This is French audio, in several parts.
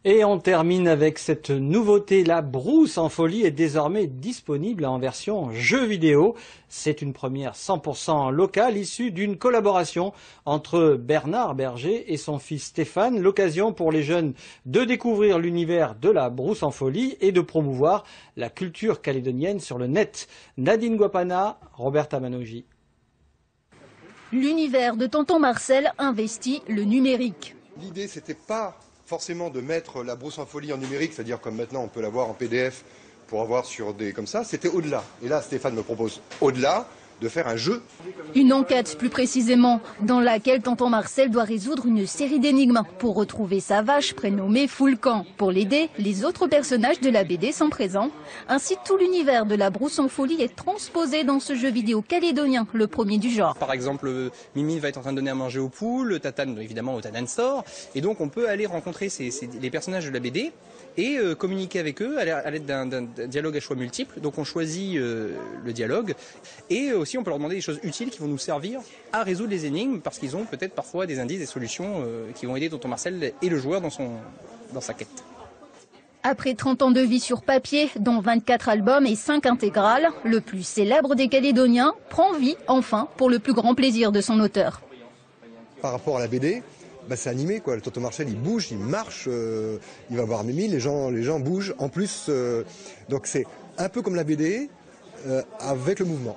Et on termine avec cette nouveauté, la brousse en folie est désormais disponible en version jeu vidéo. C'est une première 100% locale issue d'une collaboration entre Bernard Berger et son fils Stéphane. L'occasion pour les jeunes de découvrir l'univers de la brousse en folie et de promouvoir la culture calédonienne sur le net. Nadine Guapana, Roberta Manouji. L'univers de Tonton Marcel investit le numérique. L'idée, c'était pas forcément de mettre la brousse en folie en numérique, c'est-à-dire comme maintenant on peut l'avoir en PDF pour avoir sur des comme ça, c'était au-delà. Et là, Stéphane me propose au-delà de faire un jeu. Une enquête plus précisément, dans laquelle Tonton Marcel doit résoudre une série d'énigmes pour retrouver sa vache prénommée Foulcan. Pour l'aider, les autres personnages de la BD sont présents. Ainsi, tout l'univers de la brousse en folie est transposé dans ce jeu vidéo calédonien, le premier du genre. Par exemple, Mimi va être en train de donner à manger aux poules, Tatane évidemment au Tatane Store. Et donc on peut aller rencontrer les personnages de la BD et communiquer avec eux à l'aide d'un dialogue à choix multiples. Donc on choisit le dialogue et aussi on peut leur demander des choses utiles qui vont nous servir à résoudre les énigmes parce qu'ils ont peut-être parfois des indices, des solutions qui vont aider Tonton Marcel et le joueur dans sa quête. Après 30 ans de vie sur papier, dont 24 albums et 5 intégrales, le plus célèbre des Calédoniens prend vie enfin pour le plus grand plaisir de son auteur. Par rapport à la BD, c'est animé quoi. Le Tonton Marcel il bouge, il marche, il va voir Mimi, les gens bougent. En plus, donc c'est un peu comme la BD avec le mouvement.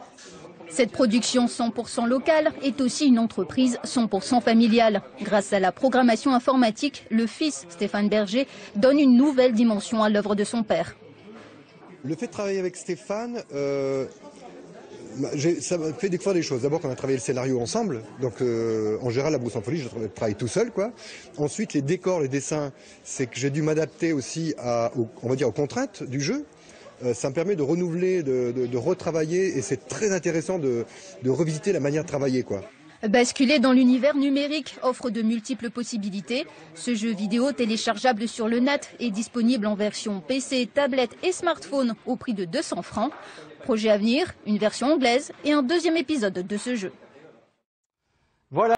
Cette production 100% locale est aussi une entreprise 100% familiale. Grâce à la programmation informatique, le fils, Stéphane Berger, donne une nouvelle dimension à l'œuvre de son père. Le fait de travailler avec Stéphane, ça m'a fait découvrir des choses. D'abord, qu'on a travaillé le scénario ensemble, donc en général, la brousse en folie, je travaille tout seul, quoi. Ensuite, les décors, les dessins, c'est que j'ai dû m'adapter aussi aux contraintes du jeu. Ça me permet de renouveler, de retravailler, et c'est très intéressant de revisiter la manière de travailler, quoi. Basculer dans l'univers numérique offre de multiples possibilités. Ce jeu vidéo téléchargeable sur le net est disponible en version PC, tablette et smartphone au prix de 200 francs. Projet à venir, une version anglaise et un deuxième épisode de ce jeu. Voilà.